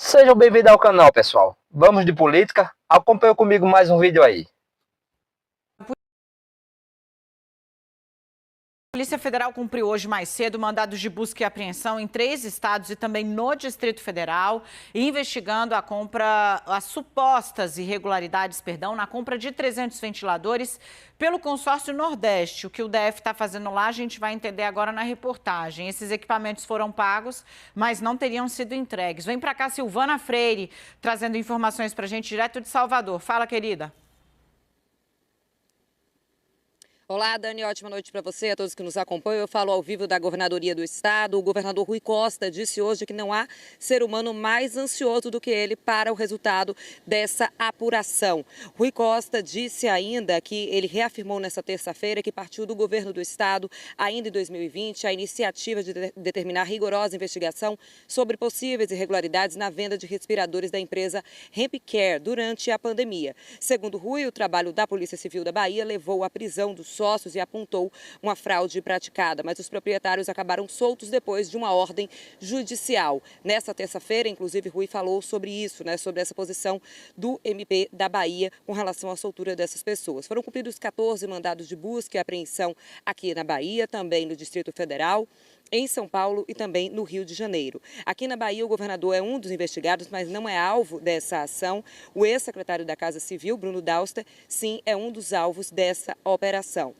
Sejam bem-vindos ao canal, pessoal. Vamos de política? Acompanhe comigo mais um vídeo aí. A Polícia Federal cumpriu hoje mais cedo mandados de busca e apreensão em 3 estados e também no Distrito Federal, investigando as supostas irregularidades, na compra de 300 ventiladores pelo consórcio Nordeste. O que o DF está fazendo lá, a gente vai entender agora na reportagem. Esses equipamentos foram pagos, mas não teriam sido entregues. Vem para cá Silvana Freire, trazendo informações para a gente direto de Salvador. Fala, querida. Olá, Dani, ótima noite para você, a todos que nos acompanham. Eu falo ao vivo da Governadoria do Estado. O governador Rui Costa disse hoje que não há ser humano mais ansioso do que ele para o resultado dessa apuração. Rui Costa disse ainda que ele reafirmou nessa terça-feira que partiu do governo do Estado, ainda em 2020, a iniciativa de determinar rigorosa investigação sobre possíveis irregularidades na venda de respiradores da empresa Hempcare durante a pandemia. Segundo Rui, o trabalho da Polícia Civil da Bahia levou à prisão dos sócios e apontou uma fraude praticada, mas os proprietários acabaram soltos depois de uma ordem judicial. Nessa terça-feira, inclusive, Rui falou sobre isso, sobre essa posição do MP da Bahia com relação à soltura dessas pessoas. Foram cumpridos 14 mandados de busca e apreensão aqui na Bahia, também no Distrito Federal, em São Paulo e também no Rio de Janeiro. Aqui na Bahia, o governador é um dos investigados, mas não é alvo dessa ação. O ex-secretário da Casa Civil, Bruno Dauster, sim, é um dos alvos dessa operação.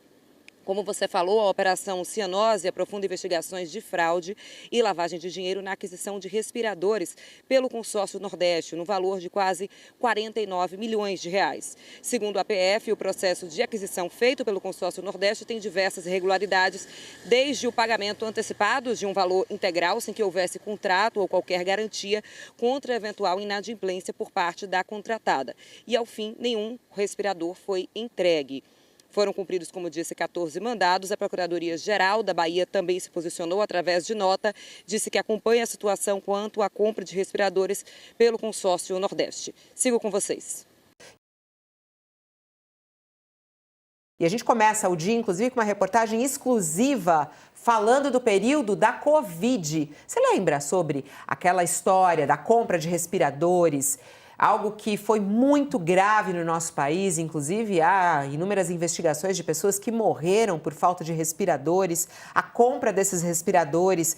Como você falou, a Operação Cianose aprofunda investigações de fraude e lavagem de dinheiro na aquisição de respiradores pelo consórcio Nordeste, no valor de quase 49 milhões de reais. Segundo a PF, o processo de aquisição feito pelo consórcio Nordeste tem diversas irregularidades, desde o pagamento antecipado de um valor integral, sem que houvesse contrato ou qualquer garantia contra eventual inadimplência por parte da contratada. E, ao fim, nenhum respirador foi entregue. Foram cumpridos, como disse, 14 mandados. A Procuradoria-Geral da Bahia também se posicionou através de nota, disse que acompanha a situação quanto à compra de respiradores pelo consórcio Nordeste. Sigo com vocês. E a gente começa o dia, inclusive, com uma reportagem exclusiva falando do período da Covid. Você lembra sobre aquela história da compra de respiradores? Algo que foi muito grave no nosso país, inclusive há inúmeras investigações de pessoas que morreram por falta de respiradores, a compra desses respiradores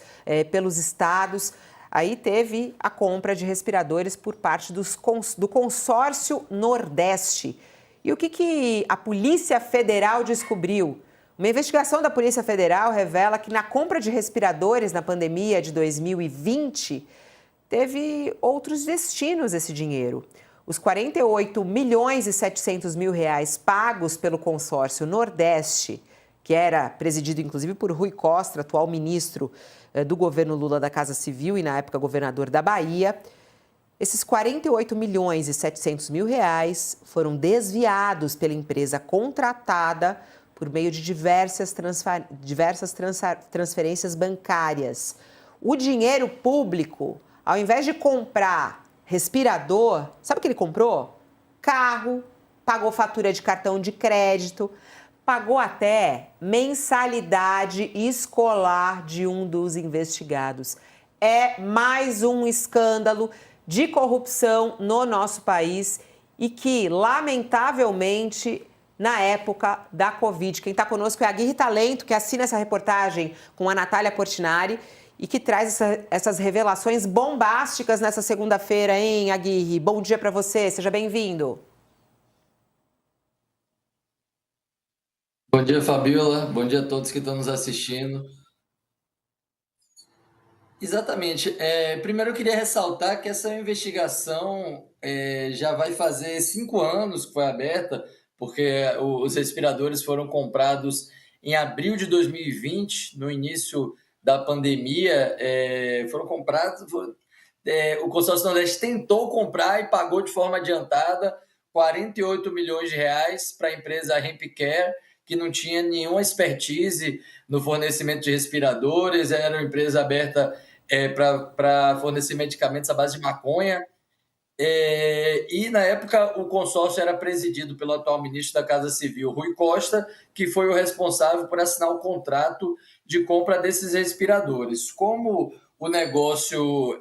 pelos estados. Aí teve a compra de respiradores por parte do consórcio Nordeste. E o que a Polícia Federal descobriu? Uma investigação da Polícia Federal revela que na compra de respiradores na pandemia de 2020, teve outros destinos esse dinheiro. Os 48 milhões e 700 mil reais pagos pelo consórcio Nordeste, que era presidido inclusive por Rui Costa, atual ministro do governo Lula da Casa Civil e na época governador da Bahia, esses 48 milhões e 700 mil reais foram desviados pela empresa contratada por meio de diversas transferências bancárias. O dinheiro público, ao invés de comprar respirador, sabe o que ele comprou? Carro, pagou fatura de cartão de crédito, pagou até mensalidade escolar de um dos investigados. É mais um escândalo de corrupção no nosso país e que, lamentavelmente, na época da Covid. Quem está conosco é a Aguirre Talento, que assina essa reportagem com a Natália Portinari e que traz essas revelações bombásticas nessa segunda-feira, hein, Aguirre? Bom dia para você, seja bem-vindo. Bom dia, Fabiola. Bom dia a todos que estão nos assistindo. Exatamente. Primeiro eu queria ressaltar que essa investigação já vai fazer 5 anos que foi aberta, porque os respiradores foram comprados em abril de 2020, no início da pandemia, foram comprados. O consórcio Nordeste tentou comprar e pagou de forma adiantada 48 milhões de reais para a empresa Hempcare, que não tinha nenhuma expertise no fornecimento de respiradores, era uma empresa aberta para fornecer medicamentos à base de maconha. E, na época, o consórcio era presidido pelo atual ministro da Casa Civil, Rui Costa, que foi o responsável por assinar o contrato de compra desses respiradores. Como o negócio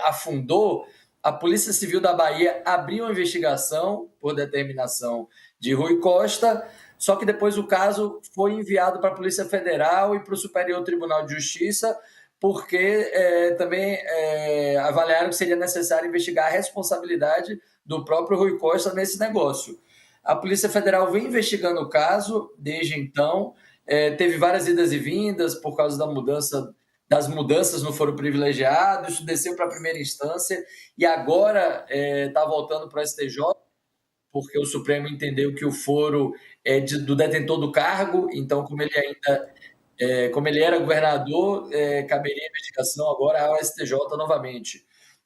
afundou, A Polícia Civil da Bahia abriu uma investigação por determinação de Rui Costa, só que depois o caso foi enviado para a Polícia Federal e para o Superior Tribunal de Justiça, porque também avaliaram que seria necessário investigar a responsabilidade do próprio Rui Costa nesse negócio. A Polícia Federal vem investigando o caso desde então, teve várias idas e vindas por causa das mudanças no foro privilegiado, isso desceu para a primeira instância e agora está voltando para o STJ, porque o Supremo entendeu que o foro é do detentor do cargo, então como ele era governador, caberia a investigação agora ao STJ novamente.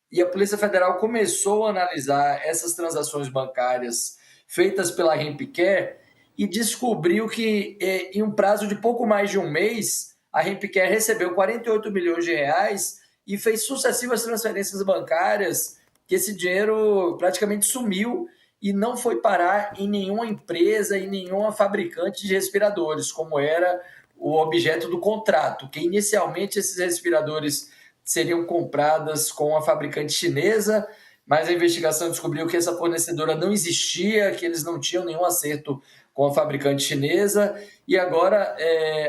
E a Polícia Federal começou a analisar essas transações bancárias feitas pela Rempcare e descobriu que, em um prazo de pouco mais de um mês, a Rempcare recebeu 48 milhões de reais e fez sucessivas transferências bancárias, que esse dinheiro praticamente sumiu e não foi parar em nenhuma empresa, em nenhuma fabricante de respiradores, como era o objeto do contrato, que inicialmente esses respiradores seriam compradas com a fabricante chinesa, mas a investigação descobriu que essa fornecedora não existia, que eles não tinham nenhum acerto com a fabricante chinesa, e agora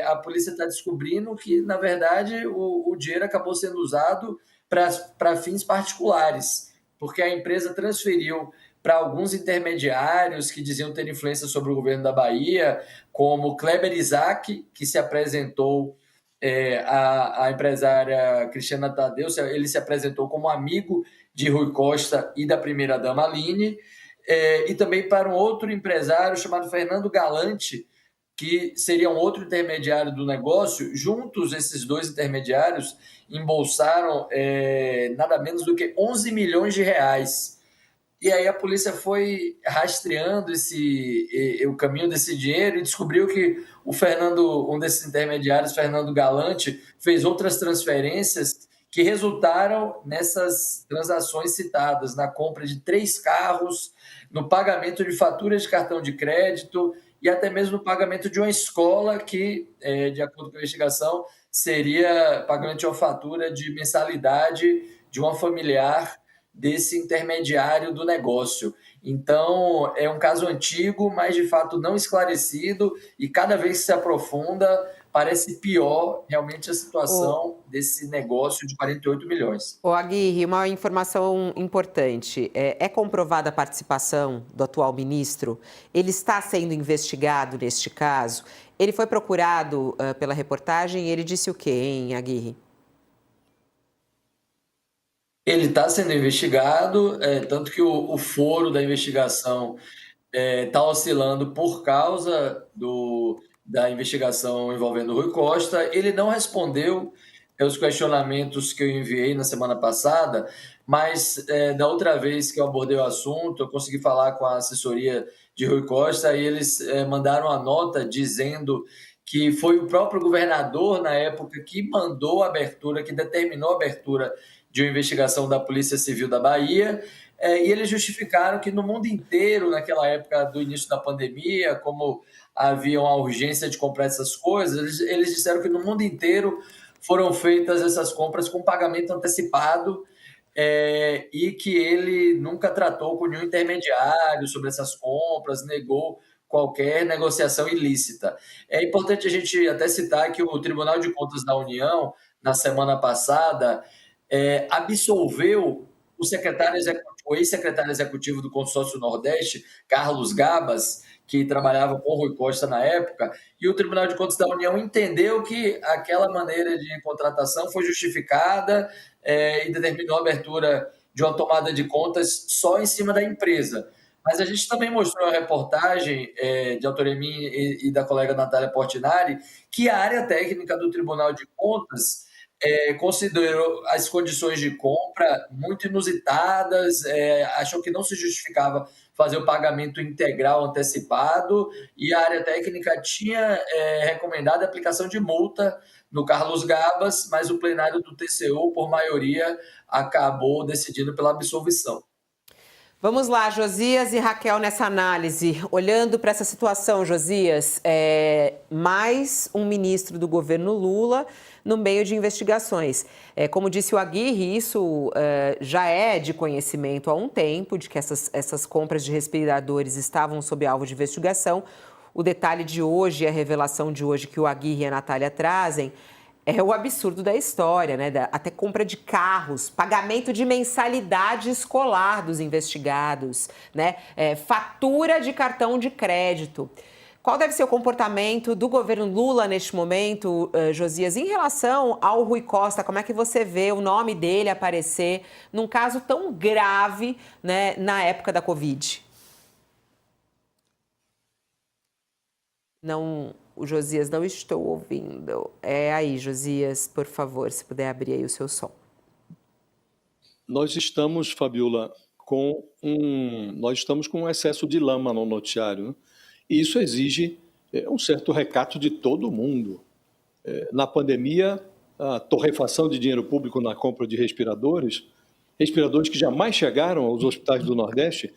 a polícia está descobrindo que, na verdade, o dinheiro acabou sendo usado para fins particulares, porque a empresa transferiu para alguns intermediários que diziam ter influência sobre o governo da Bahia, como Kleber Isaac, que se apresentou a empresária Cristiana Tadeu, ele se apresentou como amigo de Rui Costa e da primeira-dama Aline, e também para um outro empresário chamado Fernando Galante, que seria um outro intermediário do negócio. Juntos, esses dois intermediários embolsaram nada menos do que 11 milhões de reais. E aí a polícia foi rastreando o caminho desse dinheiro e descobriu que um desses intermediários, Fernando Galante, fez outras transferências que resultaram nessas transações citadas, na compra de 3 carros, no pagamento de faturas de cartão de crédito e até mesmo no pagamento de uma escola que, de acordo com a investigação, seria pagamento de uma fatura de mensalidade de uma familiar desse intermediário do negócio. Então, é um caso antigo, mas de fato não esclarecido, e cada vez que se aprofunda, parece pior realmente a situação desse negócio de 48 milhões. Ô Aguirre, uma informação importante. É comprovada a participação do atual ministro? Ele está sendo investigado neste caso? Ele foi procurado pela reportagem e ele disse o quê, hein, Aguirre? Ele está sendo investigado, tanto que o foro da investigação está oscilando por causa da investigação envolvendo o Rui Costa. Ele não respondeu aos questionamentos que eu enviei na semana passada, mas da outra vez que eu abordei o assunto, eu consegui falar com a assessoria de Rui Costa e eles mandaram uma nota dizendo que foi o próprio governador, na época, que mandou a abertura, que determinou a abertura de uma investigação da Polícia Civil da Bahia, e eles justificaram que no mundo inteiro, naquela época do início da pandemia, como havia uma urgência de comprar essas coisas, eles disseram que no mundo inteiro foram feitas essas compras com pagamento antecipado, e que ele nunca tratou com nenhum intermediário sobre essas compras, negou qualquer negociação ilícita. É importante a gente até citar que o Tribunal de Contas da União, na semana passada, absolveu o ex-secretário executivo do Consórcio Nordeste, Carlos Gabas, que trabalhava com o Rui Costa na época, e o Tribunal de Contas da União entendeu que aquela maneira de contratação foi justificada e determinou a abertura de uma tomada de contas só em cima da empresa. Mas a gente também mostrou uma reportagem de autoria minha e da colega Natália Portinari, que a área técnica do Tribunal de Contas considerou as condições de compra muito inusitadas, achou que não se justificava fazer o pagamento integral antecipado, e a área técnica tinha recomendado a aplicação de multa no Carlos Gabas, mas o plenário do TCU, por maioria, acabou decidindo pela absolvição. Vamos lá, Josias e Raquel, nessa análise. Olhando para essa situação, Josias, mais um ministro do governo Lula no meio de investigações. Como disse o Aguirre, isso já é de conhecimento há um tempo, de que essas compras de respiradores estavam sob alvo de investigação. O detalhe de hoje, a revelação de hoje que o Aguirre e a Natália trazem, é o absurdo da história, né? Até compra de carros, pagamento de mensalidade escolar dos investigados, né? Fatura de cartão de crédito. Qual deve ser o comportamento do governo Lula neste momento, Josias, em relação ao Rui Costa? Como é que você vê o nome dele aparecer num caso tão grave, né, na época da Covid? Não... O Josias, não estou ouvindo. Aí, Josias, por favor, se puder abrir aí o seu som. Nós estamos, Fabiola, com um excesso de lama no noticiário, né? E isso exige um certo recato de todo mundo. Na pandemia, a torrefação de dinheiro público na compra de respiradores que jamais chegaram aos hospitais do Nordeste,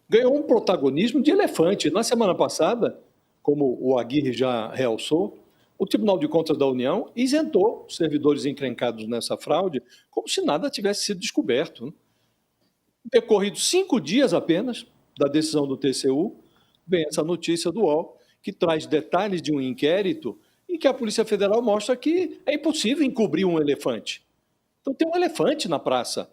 ganhou um protagonismo de elefante. Na semana passada, como o Aguirre já realçou, o Tribunal de Contas da União isentou servidores encrencados nessa fraude como se nada tivesse sido descoberto. Decorridos 5 dias apenas da decisão do TCU, vem essa notícia do UOL, que traz detalhes de um inquérito em que a Polícia Federal mostra que é impossível encobrir um elefante. Então tem um elefante na praça.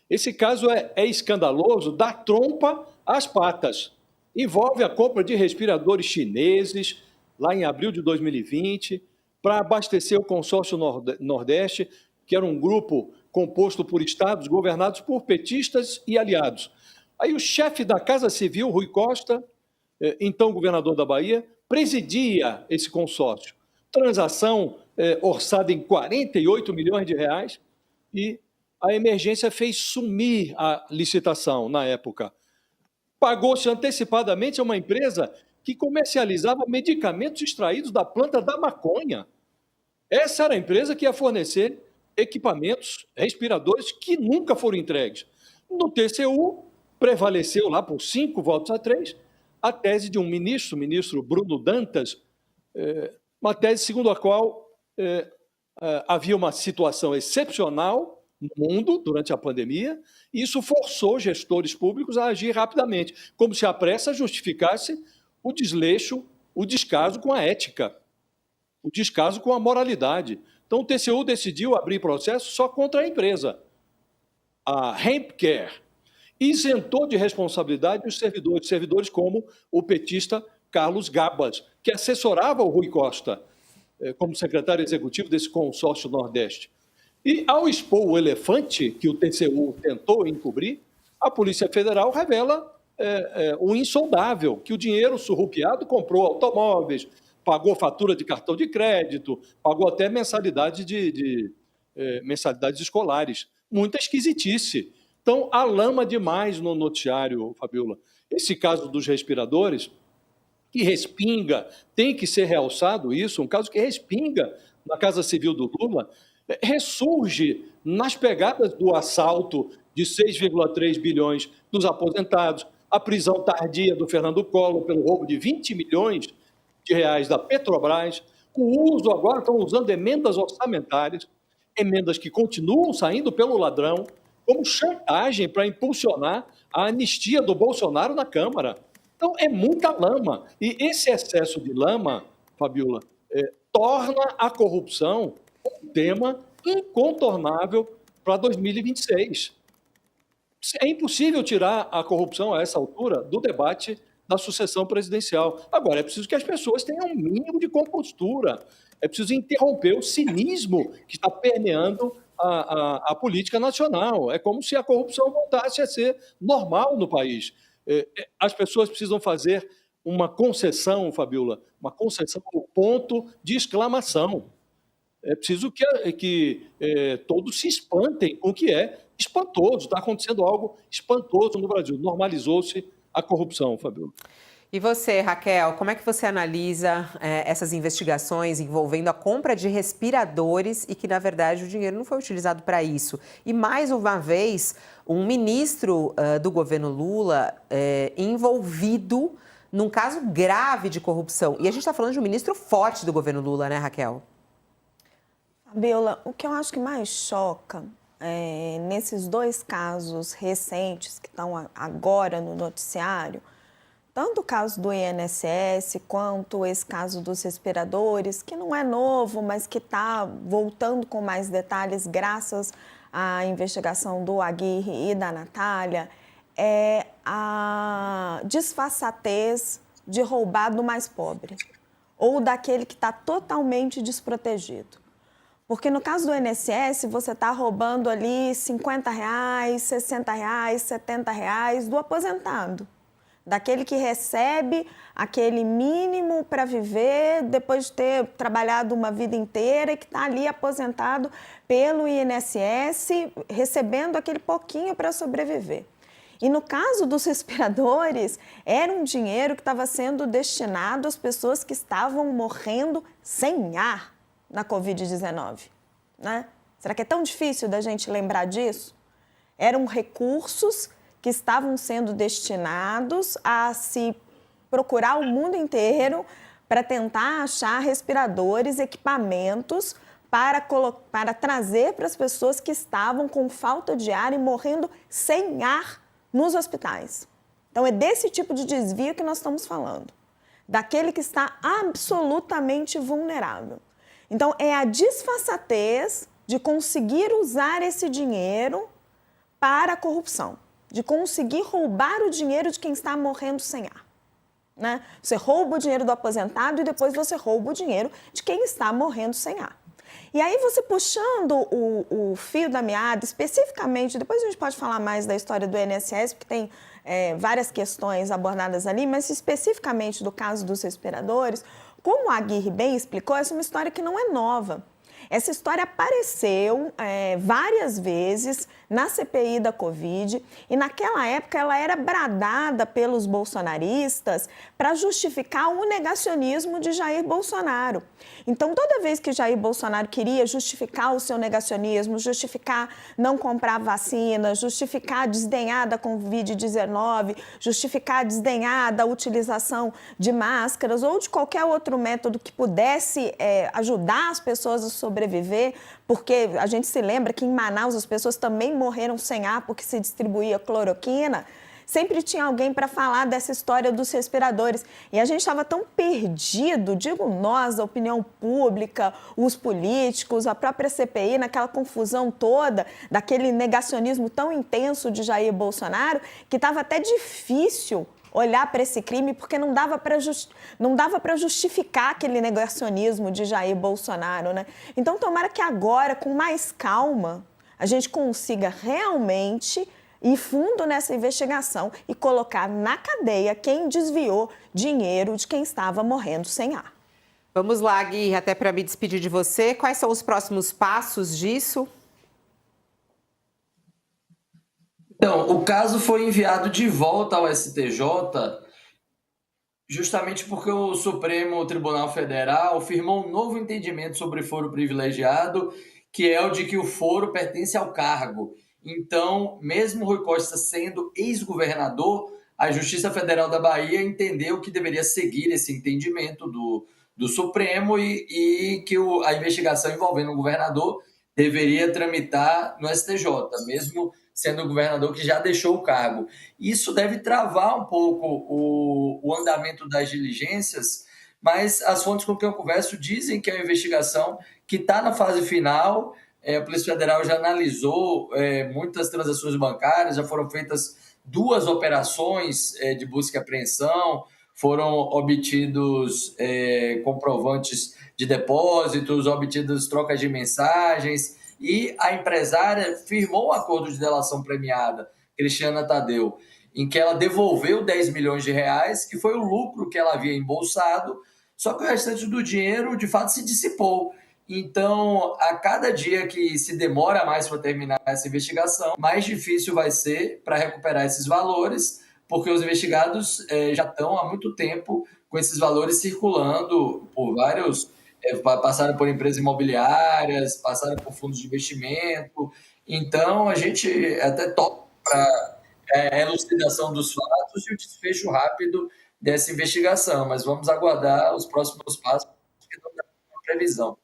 Esse caso é escandaloso, dá trompa às patas. Envolve a compra de respiradores chineses, lá em abril de 2020, para abastecer o consórcio Nordeste, que era um grupo composto por estados governados por petistas e aliados. Aí o chefe da Casa Civil, Rui Costa, então governador da Bahia, presidia esse consórcio. Transação orçada em 48 milhões de reais, e a emergência fez sumir a licitação na época. Pagou-se antecipadamente a uma empresa que comercializava medicamentos extraídos da planta da maconha. Essa era a empresa que ia fornecer equipamentos, respiradores, que nunca foram entregues. No TCU, prevaleceu lá por 5 votos a 3, a tese de um ministro, o ministro Bruno Dantas, uma tese segundo a qual havia uma situação excepcional no mundo durante a pandemia, e isso forçou gestores públicos a agir rapidamente, como se a pressa justificasse o desleixo, o descaso com a ética, o descaso com a moralidade. Então o TCU decidiu abrir processo só contra a empresa, a Hempcare, isentou de responsabilidade os servidores como o petista Carlos Gabas, que assessorava o Rui Costa como secretário executivo desse consórcio Nordeste. E, ao expor o elefante que o TCU tentou encobrir, a Polícia Federal revela o insondável, que o dinheiro surrupiado comprou automóveis, pagou fatura de cartão de crédito, pagou até mensalidades escolares. Muita esquisitice. Então, há lama demais no noticiário, Fabiola. Esse caso dos respiradores, que respinga, tem que ser realçado isso, um caso que respinga na Casa Civil do Lula, ressurge nas pegadas do assalto de 6,3 bilhões dos aposentados, a prisão tardia do Fernando Collor pelo roubo de 20 milhões de reais da Petrobras, o uso agora, estão usando emendas orçamentárias, emendas que continuam saindo pelo ladrão, como chantagem para impulsionar a anistia do Bolsonaro na Câmara. Então, é muita lama. E esse excesso de lama, Fabiola, torna a corrupção um tema incontornável para 2026. É impossível tirar a corrupção a essa altura do debate da sucessão presidencial. Agora, é preciso que as pessoas tenham um mínimo de compostura, é preciso interromper o cinismo que está permeando a política nacional. É como se a corrupção voltasse a ser normal no país. As pessoas precisam fazer uma concessão, Fabiola, uma concessão ao ponto de exclamação. É preciso que todos se espantem com o que é espantoso. Está acontecendo algo espantoso no Brasil. Normalizou-se a corrupção, Fabiola. E você, Raquel, como é que você analisa essas investigações envolvendo a compra de respiradores e que, na verdade, o dinheiro não foi utilizado para isso? E, mais uma vez, um ministro do governo Lula envolvido num caso grave de corrupção. E a gente está falando de um ministro forte do governo Lula, né, Raquel? Fabiola, o que eu acho que mais choca nesses dois casos recentes que estão agora no noticiário, tanto o caso do INSS quanto esse caso dos respiradores, que não é novo, mas que está voltando com mais detalhes graças à investigação do Aguirre e da Natália, é a disfarçatez de roubar do mais pobre ou daquele que está totalmente desprotegido. Porque no caso do INSS, você está roubando ali R$50, R$60, R$70 do aposentado. Daquele que recebe aquele mínimo para viver depois de ter trabalhado uma vida inteira e que está ali aposentado pelo INSS, recebendo aquele pouquinho para sobreviver. E no caso dos respiradores, era um dinheiro que estava sendo destinado às pessoas que estavam morrendo sem ar na Covid-19, né? Será que é tão difícil da gente lembrar disso? Eram recursos que estavam sendo destinados a se procurar o mundo inteiro para tentar achar respiradores, equipamentos para trazer para as pessoas que estavam com falta de ar e morrendo sem ar nos hospitais. Então, é desse tipo de desvio que nós estamos falando, daquele que está absolutamente vulnerável. Então, é a disfarçatez de conseguir usar esse dinheiro para a corrupção, de conseguir roubar o dinheiro de quem está morrendo sem ar, né? Você rouba o dinheiro do aposentado e depois você rouba o dinheiro de quem está morrendo sem ar. E aí você puxando o fio da meada, especificamente, depois a gente pode falar mais da história do INSS, porque tem várias questões abordadas ali, mas especificamente do caso dos respiradores, como a Aguirre bem explicou, essa é uma história que não é nova. Essa história apareceu várias vezes na CPI da Covid e naquela época ela era bradada pelos bolsonaristas para justificar o negacionismo de Jair Bolsonaro. Então, toda vez que Jair Bolsonaro queria justificar o seu negacionismo, justificar não comprar vacina, justificar desdenhar da Covid-19, justificar desdenhar da utilização de máscaras ou de qualquer outro método que pudesse ajudar as pessoas a sobreviver, porque a gente se lembra que em Manaus as pessoas também morreram sem ar porque se distribuía cloroquina, sempre tinha alguém para falar dessa história dos respiradores. E a gente estava tão perdido, digo nós, a opinião pública, os políticos, a própria CPI, naquela confusão toda, daquele negacionismo tão intenso de Jair Bolsonaro, que estava até difícil olhar para esse crime, porque não dava para justificar aquele negacionismo de Jair Bolsonaro, né? Então, tomara que agora, com mais calma, a gente consiga realmente ir fundo nessa investigação e colocar na cadeia quem desviou dinheiro de quem estava morrendo sem ar. Vamos lá, Gui, até para me despedir de você, quais são os próximos passos disso? Então, o caso foi enviado de volta ao STJ justamente porque o Supremo Tribunal Federal firmou um novo entendimento sobre foro privilegiado, que é o de que o foro pertence ao cargo. Então, mesmo Rui Costa sendo ex-governador, a Justiça Federal da Bahia entendeu que deveria seguir esse entendimento do Supremo e que a investigação envolvendo o governador deveria tramitar no STJ, mesmo sendo o governador que já deixou o cargo. Isso deve travar um pouco o andamento das diligências, mas as fontes com quem eu converso dizem que é uma investigação que está na fase final. A Polícia Federal já analisou muitas transações bancárias, já foram feitas 2 operações de busca e apreensão, foram obtidos comprovantes de depósitos, obtidas trocas de mensagens, e a empresária firmou um acordo de delação premiada, Cristiana Tadeu, em que ela devolveu 10 milhões de reais, que foi o lucro que ela havia embolsado, só que o restante do dinheiro, de fato, se dissipou. Então, a cada dia que se demora mais para terminar essa investigação, mais difícil vai ser para recuperar esses valores, porque os investigados já estão há muito tempo com esses valores circulando por vários, passaram por empresas imobiliárias, passaram por fundos de investimento. Então, a gente até topa para a elucidação dos fatos e o desfecho rápido dessa investigação, mas vamos aguardar os próximos passos, porque não dá uma previsão.